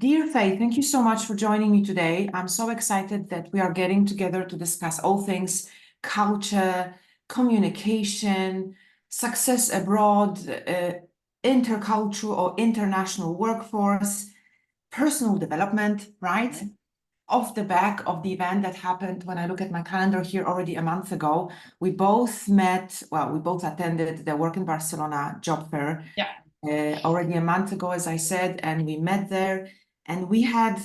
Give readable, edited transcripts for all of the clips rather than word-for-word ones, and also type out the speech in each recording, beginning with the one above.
Dear Faye, thank you so much for joining me today. I'm so excited that we are getting together to discuss all things culture, communication, success abroad, intercultural or international workforce, personal development, right? Mhm. Off the back of the event that happened when I look at my calendar here already a month ago, we both met, well, we both attended the Work in Barcelona job fair Yeah. already a month ago, as I said, and we met there and we had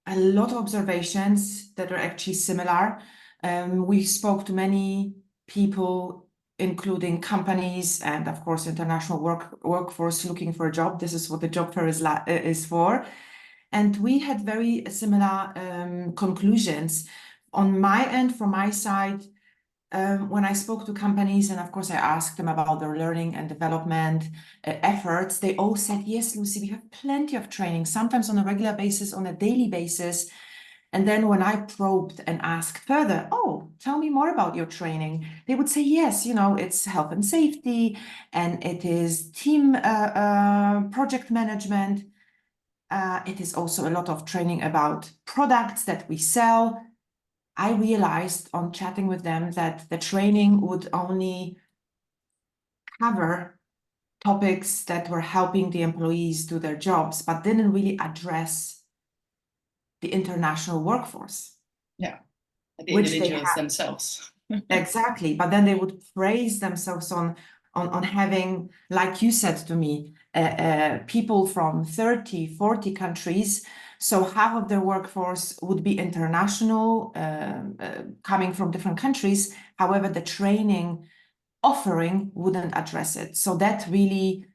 a lot of observations that are actually similar. We spoke to many people, including companies and, of course, international workforce looking for a job. This is what the job fair is for. And we had very similar conclusions. On my end, from my side, when I spoke to companies, and of course I asked them about their learning and development efforts, they all said, yes, Lucy, we have plenty of training, sometimes on a regular basis, on a daily basis. And then when I probed and asked further, oh, tell me more about your training, they would say, yes, it's health and safety, and it is team project management. It is also a lot of training about products that we sell. I realized on chatting with them that the training would only cover topics that were helping the employees do their jobs, but didn't really address the international workforce. Yeah. The Which they individuals have. themselves. Exactly. But then they would praise themselves on having, like you said to me, people from 30, 40 countries. So half of their workforce would be international, coming from different countries. However, the training offering wouldn't address it. So that really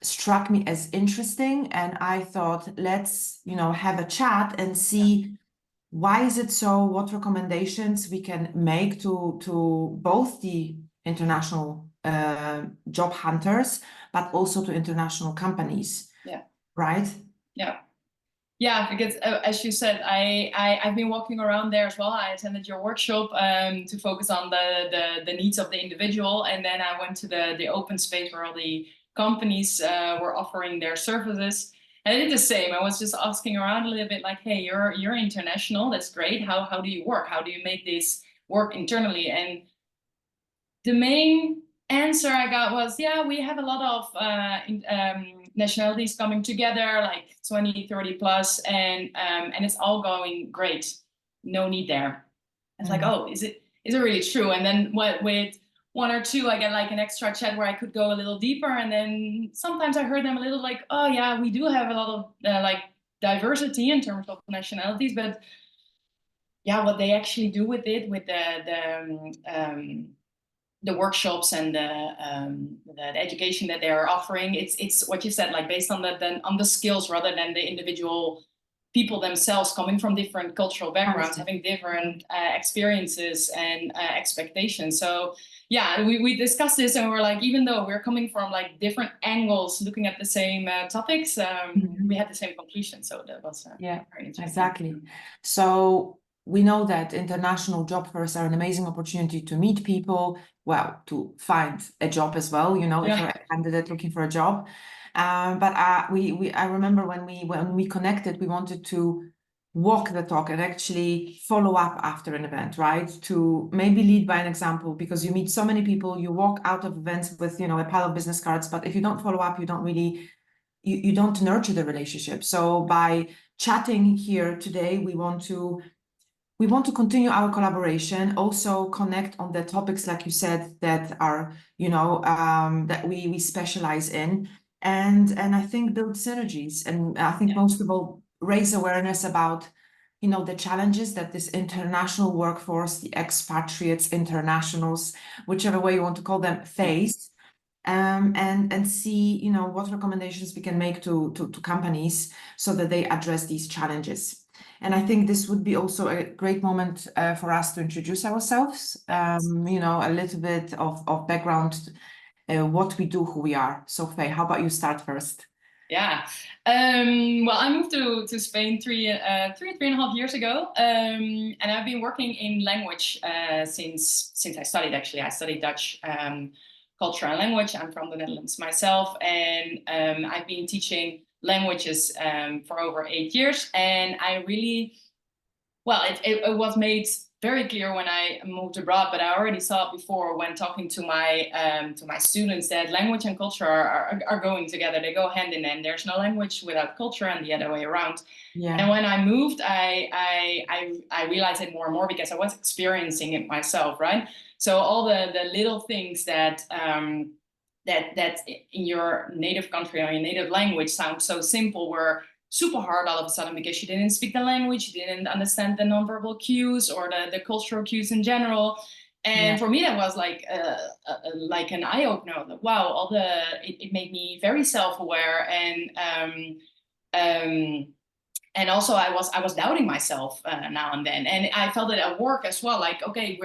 struck me as interesting. And I thought, let's, have a chat and see why is it so, what recommendations we can make to both the international job hunters, but also to international companies. Yeah. Right? Yeah. Yeah, because as you said, I've been walking around there as well. I attended your workshop to focus on the needs of the individual, and then I went to the open space where all the companies were offering their services. And I did the same. I was just asking around a little bit, like, hey, you're international. That's great. How do you work? How do you make this work internally? And the main answer I got was, yeah, we have a lot of nationalities coming together, like 20, 30 plus, and it's all going great. No need there. It's like, oh, is it really true? And then with one or two, I get like an extra chat where I could go a little deeper. And then sometimes I heard them a little like, oh yeah, we do have a lot of like diversity in terms of nationalities, but yeah, what they actually do with it, with the workshops and the education that they are offering, it's what you said, like based on the skills rather than the individual people themselves coming from different cultural backgrounds, having different experiences and expectations. So yeah, we discussed this and we're like, even though we're coming from like different angles, looking at the same topics, we had the same conclusion. So that was yeah, very interesting. exactly. So we know that international job fairs are an amazing opportunity to meet people, well, to find a job as well, if you're a candidate looking for a job. But I remember when we connected, we wanted to walk the talk and actually follow up after an event, right? To maybe lead by an example, because you meet so many people, you walk out of events with, a pile of business cards, but if you don't follow up, you don't really, you don't nurture the relationship. So by chatting here today, we want to continue our collaboration, also connect on the topics, like you said, that are, that we specialize in, and I think build synergies. And I think most of all, raise awareness about, the challenges that this international workforce, the expatriates, internationals, whichever way you want to call them, face. And see, what recommendations we can make to companies so that they address these challenges. And I think this would be also a great moment for us to introduce ourselves, a little bit of background, what we do, who we are. So Faye, how about you start first? Yeah. Well, I moved to Spain three and a half years ago, and I've been working in language since I studied. Actually, I studied Dutch culture and language. I'm from the Netherlands myself, and I've been teaching languages for over 8 years. And I really, well, it was made very clear when I moved abroad, but I already saw it before when talking to my students, that language and culture are going together. They go hand in hand. There's no language without culture, and the other way around. Yeah. And when I moved, I realized it more and more because I was experiencing it myself, right? So all the little things that that in your native country or your native language sound so simple were super hard all of a sudden because you didn't speak the language, you didn't understand the nonverbal cues or the cultural cues in general. And for me, that was like an eye opener. Like, wow, it made me very self-aware, and also I was doubting myself now and then, and I felt it at work as well. Like, okay,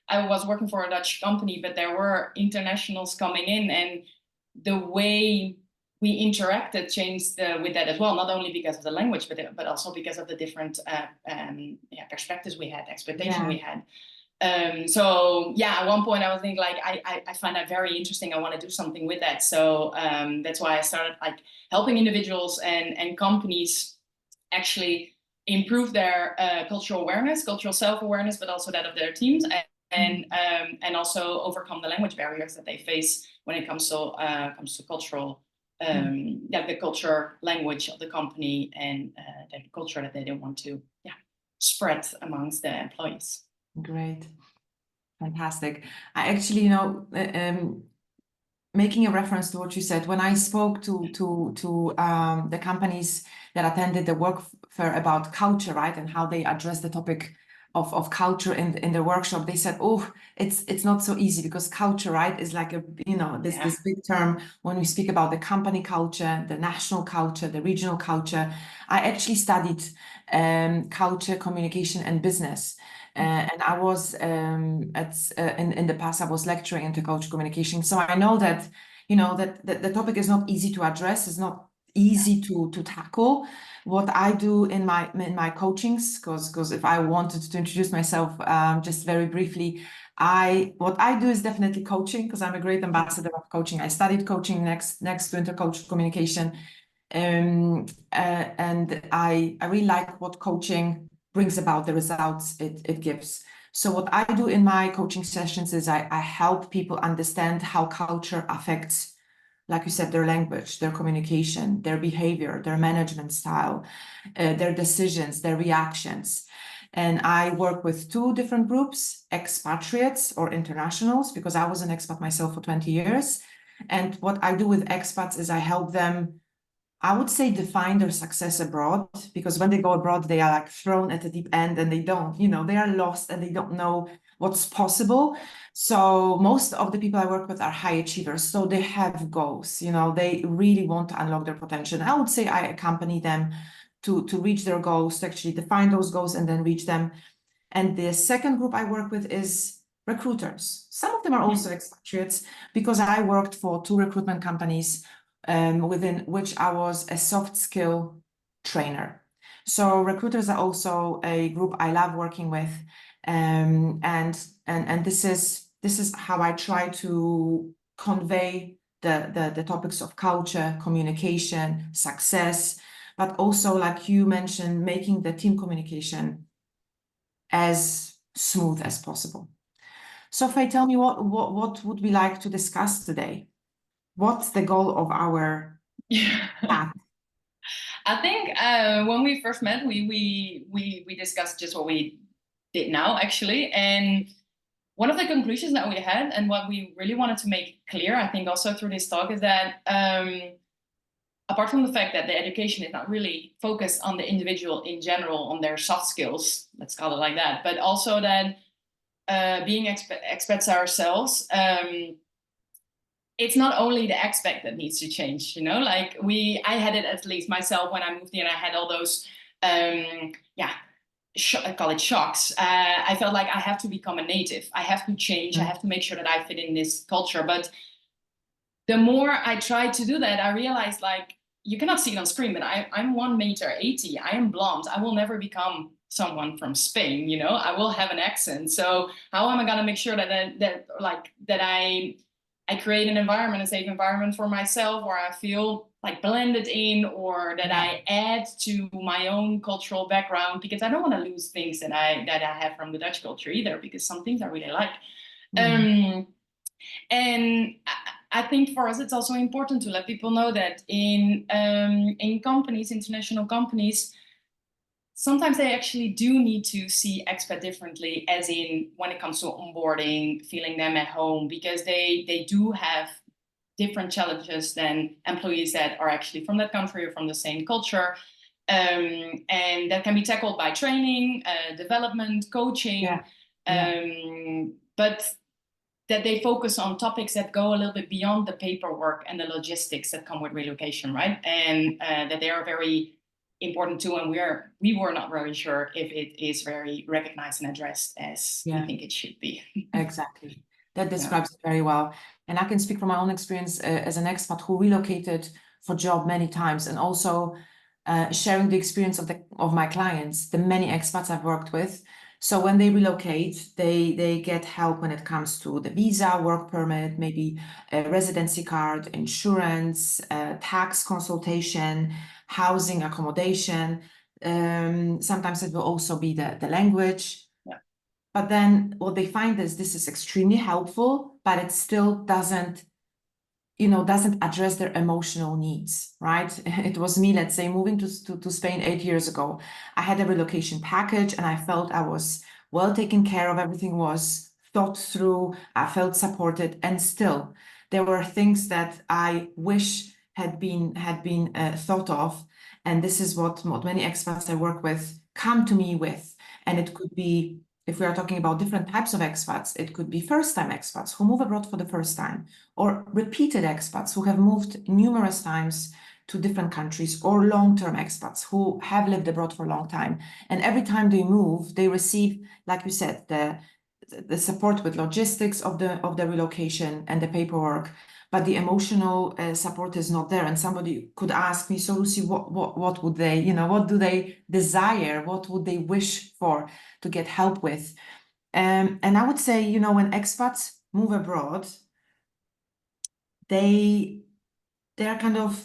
I was working for a Dutch company, but there were internationals coming in, and the way we interacted changed with that as well. Not only because of the language, but also because of the different perspectives we had, expectation we had. So yeah, at one point I was thinking like, I find that very interesting. I want to do something with that. So that's why I started like helping individuals and companies actually improve their cultural awareness, cultural self-awareness, but also that of their teams, and also overcome the language barriers that they face when it comes to cultural, the culture, language of the company, and the culture that they don't want to spread amongst the employees. Great. Fantastic. I actually, making a reference to what you said, when I spoke to the companies that attended the work fair about culture, right, and how they address the topic of culture in the workshop, they said, oh, it's not so easy because culture, right, is like this big term when we speak about the company culture, the national culture, the regional culture. I actually studied culture, communication, and business. And I was in the past, I was lecturing intercultural communication. So I know that, that the topic is not easy to address, it's not easy to tackle. What I do in my coachings, because if I wanted to introduce myself just very briefly, what I do is definitely coaching, because I'm a great ambassador of coaching. I studied coaching next to intercultural communication. And I really like what coaching brings about, the results it gives. So what I do in my coaching sessions is I help people understand how culture affects, like you said, their language, their communication, their behavior, their management style, their decisions, their reactions. And I work with two different groups, expatriates or internationals, because I was an expat myself for 20 years. And what I do with expats is I help them, I would say, define their success abroad, because when they go abroad, they are like thrown at the deep end and they don't, they are lost and they don't know what's possible. So most of the people I work with are high achievers. So they have goals, they really want to unlock their potential. And I would say I accompany them to reach their goals, to actually define those goals and then reach them. And the second group I work with is recruiters. Some of them are also expatriates, because I worked for two recruitment companies within which I was a soft skill trainer. So recruiters are also a group I love working with, and this is how I try to convey the topics of culture, communication, success, but also, like you mentioned, making the team communication as smooth as possible. So Fey, tell me, what would we like to discuss today? What's the goal of our path? I think when we first met, we discussed just what we did now, actually. And one of the conclusions that we had, and what we really wanted to make clear, I think also through this talk, is that apart from the fact that the education is not really focused on the individual in general, on their soft skills, let's call it like that, but also that being expats ourselves, it's not only the expat that needs to change, like I had it at least myself when I moved in. I had all those, I call it shocks. I felt like I have to become a native. I have to change. I have to make sure that I fit in this culture. But the more I tried to do that, I realized, like, you cannot see it on screen, but I'm 1.80 m. I am blonde. I will never become someone from Spain. I will have an accent. So how am I going to make sure that I create an environment, a safe environment for myself, where I feel like blended in, or that I add to my own cultural background, because I don't want to lose things that I have from the Dutch culture either, because some things I really like. And I think for us, it's also important to let people know that in companies, international companies, sometimes they actually do need to see expat differently, as in when it comes to onboarding, feeling them at home, because they do have different challenges than employees that are actually from that country or from the same culture. And that can be tackled by training, development, coaching, but that they focus on topics that go a little bit beyond the paperwork and the logistics that come with relocation, right? And that they are very important too, and we were not very sure if it is very recognized and addressed as we think it should be. Exactly. That describes it very well. And I can speak from my own experience as an expat who relocated for job many times, and also sharing the experience of my clients, the many expats I've worked with. So when they relocate, they get help when it comes to the visa, work permit, maybe a residency card, insurance, tax consultation, housing, accommodation. Sometimes it will also be the language. But then what they find is this is extremely helpful, but it still doesn't address their emotional needs, right? It was me, let's say, moving to Spain 8 years ago. I had a relocation package and I felt I was well taken care of. Everything was thought through. I felt supported, and still there were things that I wish had been thought of. And this is what many expats I work with come to me with. And it could be, if we are talking about different types of expats, it could be first-time expats who move abroad for the first time, or repeated expats who have moved numerous times to different countries, or long-term expats who have lived abroad for a long time. And every time they move, they receive, like you said, the support with logistics of the relocation and the paperwork, but the emotional support is not there. And somebody could ask me, so Lucy, what would they, what do they desire? What would they wish for to get help with? And I would say, when expats move abroad, they are kind of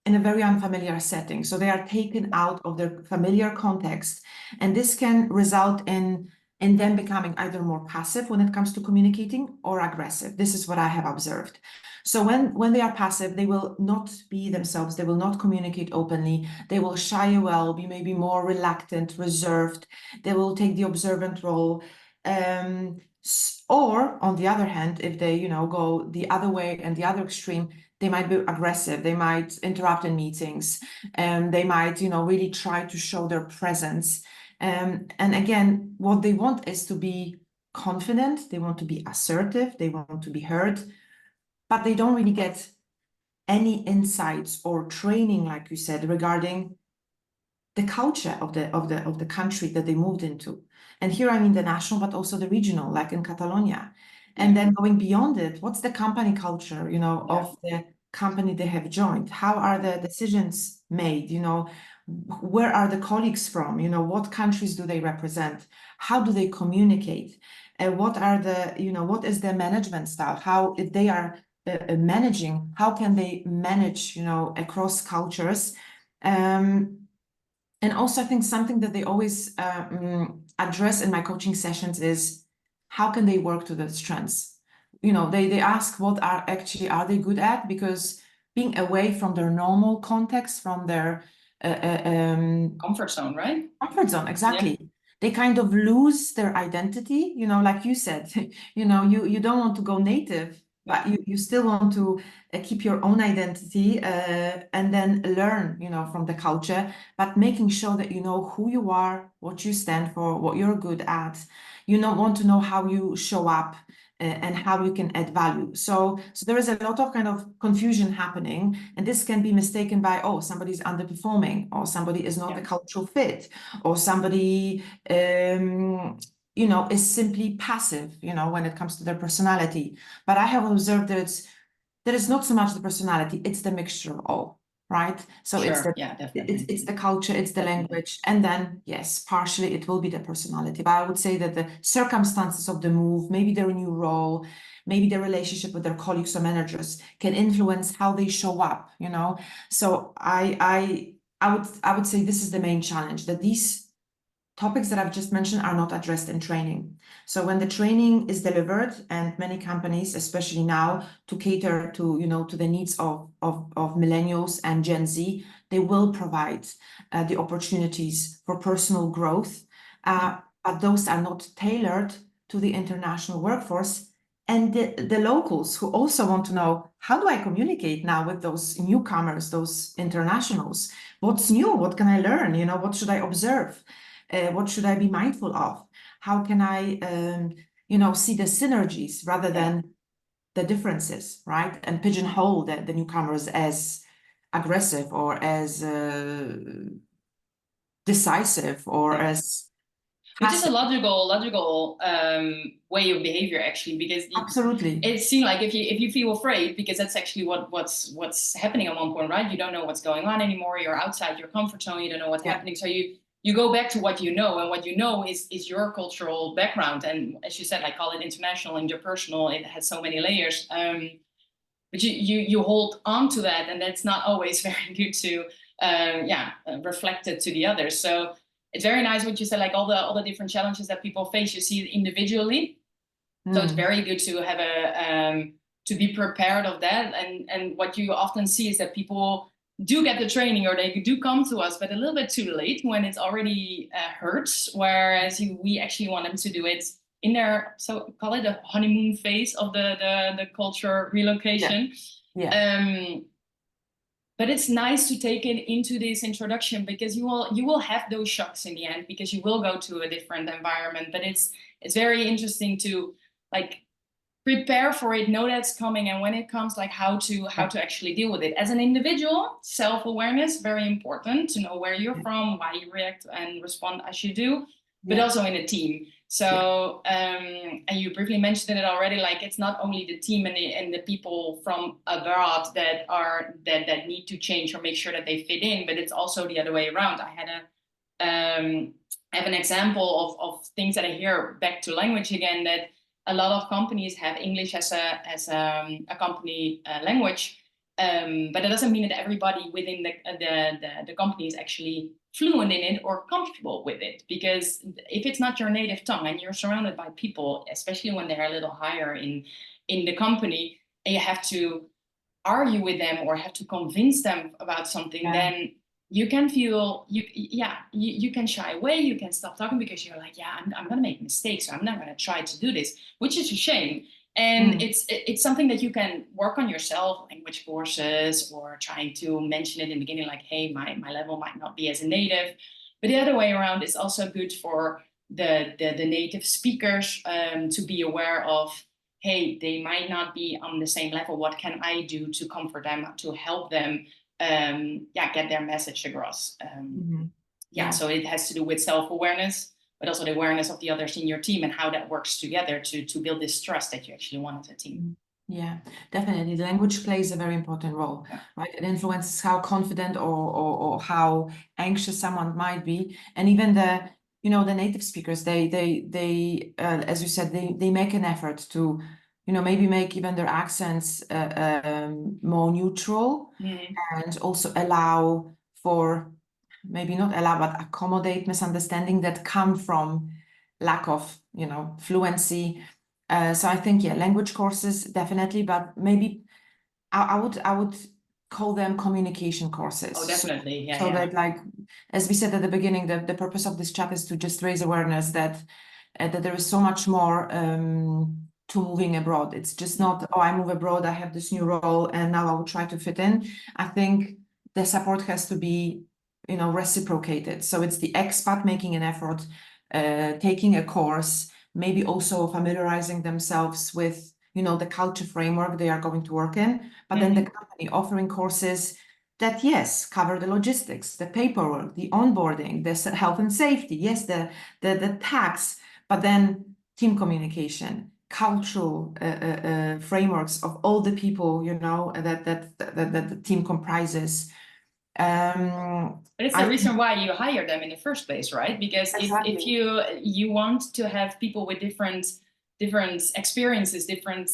in a very unfamiliar setting. So they are taken out of their familiar context. And this can result in them becoming either more passive when it comes to communicating, or aggressive. This is what I have observed. So when they are passive, they will not be themselves. They will not communicate openly. They will shy away, be maybe more reluctant, reserved. They will take the observant role. Or on the other hand, if they, go the other way and the other extreme, they might be aggressive. They might interrupt in meetings, and they might, really try to show their presence. And again, what they want is to be confident. They want to be assertive. They want to be heard, but they don't really get any insights or training, like you said, regarding the culture of the country that they moved into. And here I mean the national, but also the regional, like in Catalonia. And then going beyond it, what's the company culture, of the company they have joined? How are the decisions made? Where are the colleagues from? What countries do they represent? How do they communicate? What are what is their management style? How, if they are managing, how can they manage, across cultures? And also, I think something that they always address in my coaching sessions is how can they work to their strengths? They ask what are they good at? Because being away from their normal context, from their comfort zone, right? Comfort zone, exactly. Yeah. They kind of lose their identity, like you said, you don't want to go native, but you still want to keep your own identity and then learn, from the culture, but making sure that you know who you are, what you stand for, what you're good at. You don't want to know how you show up and how you can add value. So there is a lot of kind of confusion happening, and this can be mistaken by, oh, somebody's underperforming, or somebody is not a cultural fit, or somebody is simply passive, when it comes to their personality. But I have observed that it's not so much the personality, it's the mixture of all. right? So it's Sure. the Yeah, definitely. it's the culture, it's the language, and then yes, partially it will be the personality. But I would say that the circumstances of the move, maybe their new role, maybe their relationship with their colleagues or managers can influence how they show up, you know. So I would say this is the main challenge, that these topics that I've just mentioned are not addressed in training. So when the training is delivered, and many companies, especially now, to cater to, you know, to the needs of millennials and Gen Z, they will provide the opportunities for personal growth, but those are not tailored to the international workforce and the locals who also want to know, how do I communicate now with those newcomers, those internationals? What's new? What can I learn? You know, what should I observe? What should I be mindful of? How can I, you know, see the synergies rather than the differences, right? And pigeonhole the newcomers as aggressive or as decisive or as which is a passive. logical way of behavior, actually, because Absolutely. it seems like if you feel afraid, because that's actually what's happening at one point, right? You don't know what's going on anymore. You're outside your comfort zone. You don't know what's happening. So you go back to what you know, and what you know is your cultural background. And as you said, I call it international, interpersonal. It has so many layers. But you hold on to that, and that's not always very good to reflect it to the others. So it's very nice what you said, like all the different challenges that people face, you see it individually. So it's very good to have to be prepared of that. And what you often see is that people do get the training, or they do come to us, but a little bit too late, when it's already hurts. Whereas we actually want them to do it in their, so call it the honeymoon phase of the culture relocation. But it's nice to take it into this introduction, because you will have those shocks in the end, because you will go to a different environment. But it's very interesting to like prepare for it, know that's coming, and when it comes, like how to actually deal with it as an individual. Self-awareness, very important, to know where you're from, why you react and respond as you do, but also in a team. So and you briefly mentioned it already, like it's not only the team and the people from abroad that need to change or make sure that they fit in, but it's also the other way around. I had I have an example of things that I hear, back to language again, that a lot of companies have English as a company language, but it doesn't mean that everybody within the company is actually fluent in it or comfortable with it. Because if it's not your native tongue, and you're surrounded by people, especially when they're a little higher in the company, and you have to argue with them or have to convince them about something, then you can feel you can shy away, you can stop talking, because you're like, I'm gonna make mistakes, so I'm not gonna try to do this, which is a shame. And it's something that you can work on yourself, language courses, or trying to mention it in the beginning, like, hey, my level might not be as a native. But the other way around is also good for the native speakers, to be aware of, hey, they might not be on the same level. What can I do to comfort them, to help them get their message across? So it has to do with self-awareness, but also the awareness of the others in your team, and how that works together to build this trust that you actually want as a team. Yeah, definitely. The language plays a very important role, right? It influences how confident or how anxious someone might be. And even the native speakers, they as you said, they make an effort to, maybe make even their accents more neutral, and also allow for, maybe not allow, but accommodate misunderstanding that come from lack of, fluency. So I think, language courses, definitely, but maybe I would call them communication courses. Oh, definitely. So that, like, as we said at the beginning, the purpose of this chat is to just raise awareness that there is so much more to moving abroad. It's just not, oh, I move abroad, I have this new role, and now I will try to fit in. I think the support has to be, reciprocated. So it's the expat making an effort, taking a course, maybe also familiarizing themselves with, the culture framework they are going to work in, but then the company offering courses that, yes, cover the logistics, the paperwork, the onboarding, the health and safety, yes, the tax, but then team communication, cultural frameworks of all the people, that the team comprises, But it's the reason why you hire them in the first place, right? Because if you want to have people with different experiences, different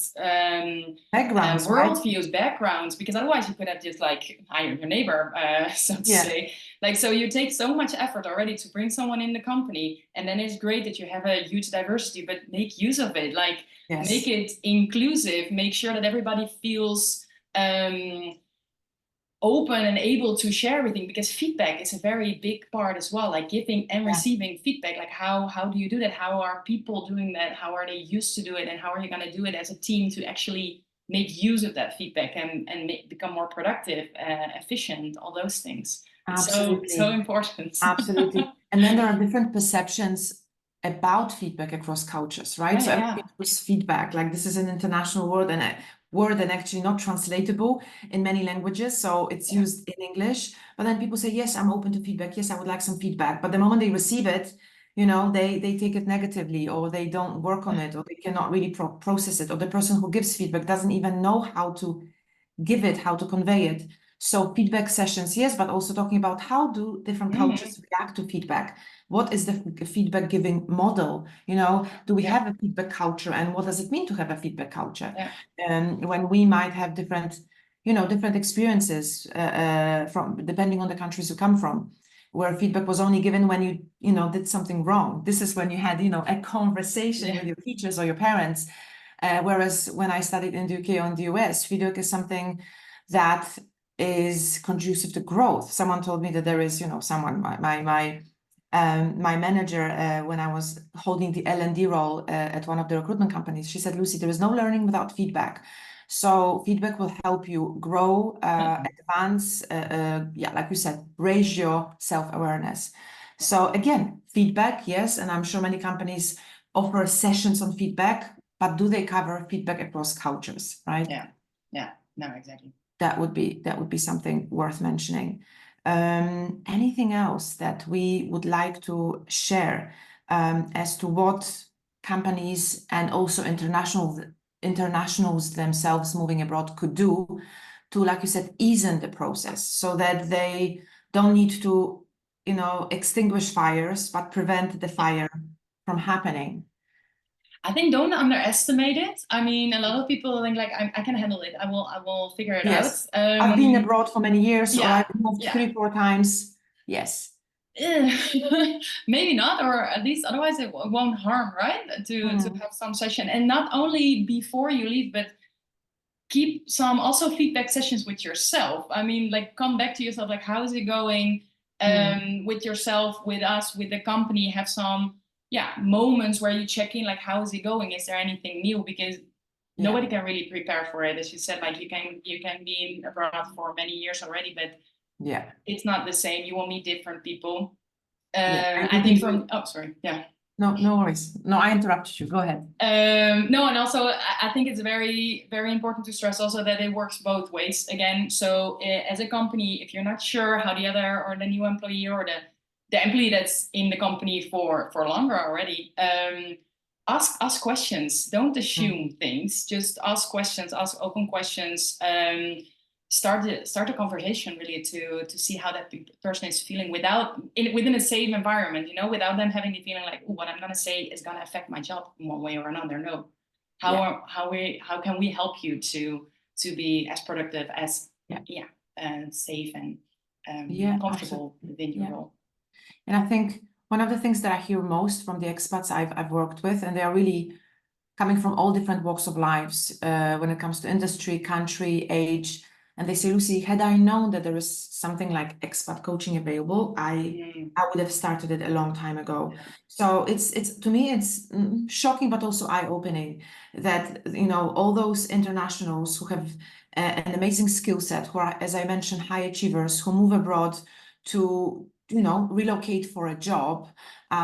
backgrounds, worldviews, backgrounds, because otherwise you could have just like hire your neighbor, so to say. Like, so you take so much effort already to bring someone in the company, and then it's great that you have a huge diversity, but make use of it. Like, make it inclusive, make sure that everybody feels open and able to share everything, because feedback is a very big part as well, like giving and receiving feedback. Like how do you do that? How are people doing that? How are they used to do it? And how are you going to do it as a team to actually make use of that feedback and become more productive, efficient, all those things. Absolutely. So important. Absolutely. And then there are different perceptions about feedback across cultures, right? So everything was feedback, like this is an international word and actually not translatable in many languages. So it's used in English, but then people say, yes, I'm open to feedback. Yes, I would like some feedback. But the moment they receive it, you know, they take it negatively, or they don't work on it, or they cannot really process it, or the person who gives feedback doesn't even know how to give it, how to convey it. So feedback sessions, yes, but also talking about how do different cultures react to feedback? What is the feedback giving model? You know, do we have a feedback culture, and what does it mean to have a feedback culture? When we might have different, you know, different experiences from depending on the countries you come from, where feedback was only given when you know, did something wrong. This is when you had, you know, a conversation with your teachers or your parents. Whereas when I studied in the UK or in the US, feedback is something that is conducive to growth. Someone told me that there is, you know, my manager, when I was holding the L&D role at one of the recruitment companies, she said, Lucy, there is no learning without feedback. So feedback will help you grow, advance, like you said, raise your self-awareness. So again, feedback, yes, and I'm sure many companies offer sessions on feedback, but do they cover feedback across cultures, right? No, exactly. That would be something worth mentioning. Anything else that we would like to share as to what companies and also internationals themselves moving abroad could do to, like you said, ease in the process so that they don't need to, you know, extinguish fires, but prevent the fire from happening? I think don't underestimate it. I mean, a lot of people think like I can handle it. I will figure it out. I've been abroad for many years, or I've moved 3-4 times. Yes. Maybe not, or at least otherwise it won't harm, right? To have some session, and not only before you leave, but keep some also feedback sessions with yourself. I mean, like come back to yourself, like how is it going with yourself, with us, with the company. Have some moments where you check in, like how is it going? Is there anything new? Because nobody can really prepare for it. As you said, like you can be abroad for many years already, but it's not the same. You will meet different people. I think from No worries. No, I interrupted you. Go ahead. No, and also I think it's very, very important to stress also that it works both ways again. So as a company, if you're not sure how the other or the new employee or the employee that's in the company for longer already, ask questions. Don't assume things. Just ask questions. Ask open questions. Start a conversation really to see how that person is feeling within a safe environment, you know, without them having the feeling like, oh, what I'm going to say is going to affect my job in one way or another. No, how can we help you to be as productive as safe and comfortable within your role? And I think one of the things that I hear most from the expats I've worked with, and they are really coming from all different walks of lives when it comes to industry, country, age. And they say, Lucy, had I known that there is something like expat coaching available, I would have started it a long time ago. So it's to me, it's shocking, but also eye-opening that, you know, all those internationals who have an amazing skill set, who are, as I mentioned, high achievers, who move abroad to, you know, relocate for a job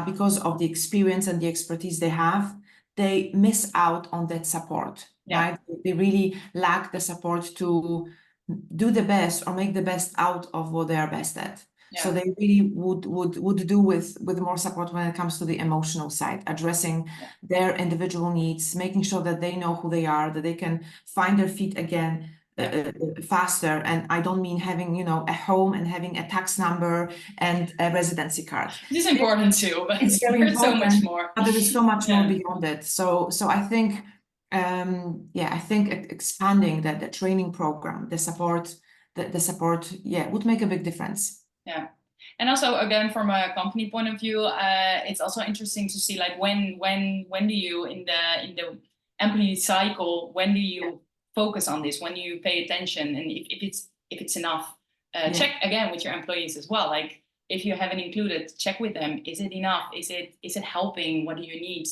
because of the experience and the expertise they have, they miss out on that support, right? They really lack the support to do the best or make the best out of what they are best at. So they really would do with more support when it comes to the emotional side, addressing their individual needs, making sure that they know who they are, that they can find their feet again, faster. And I don't mean having, you know, a home and having a tax number and a residency card. It is important too, but It's very there's important, so much more. but there is so much more beyond it. So I think, I think expanding the training program, the support, would make a big difference. Yeah. And also, again, from a company point of view, it's also interesting to see, like, when do you in the employee cycle, when do you focus on this? When do you pay attention? And if it's enough, check again with your employees as well. Like, if you haven't included, check with them. Is it enough? Is it helping? What do you need?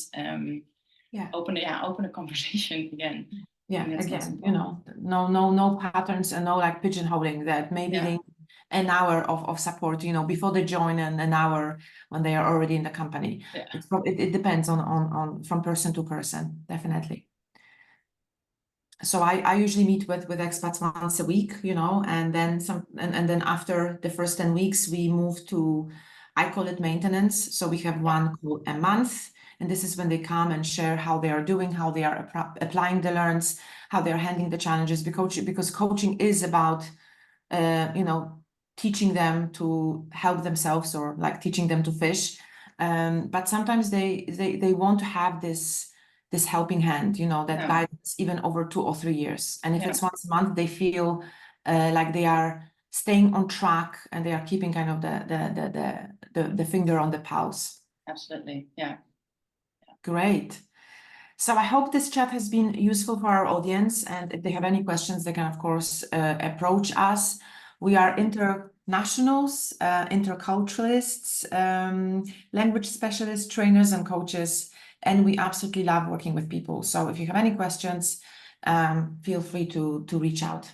Open a conversation again. Yeah, again, you know, no patterns and no like pigeonholing that maybe they need an hour of support, you know, before they join and an hour when they are already in the company. It depends on from person to person, definitely. So I usually meet with expats once a week, you know, and then then after the first 10 weeks, we move to, I call it maintenance. So we have one called a month. And this is when they come and share how they are doing, how they are applying the learns, how they are handling the challenges. Because coaching is about, you know, teaching them to help themselves or like teaching them to fish. But sometimes they want to have this helping hand, you know, that guides even over 2 or 3 years. And if it's once a month, they feel like they are staying on track and they are keeping kind of the finger on the pulse. Absolutely, yeah. Great. So I hope this chat has been useful for our audience. And if they have any questions, they can, of course, approach us. We are internationals, interculturalists, language specialists, trainers, and coaches. And we absolutely love working with people. So if you have any questions, feel free to reach out.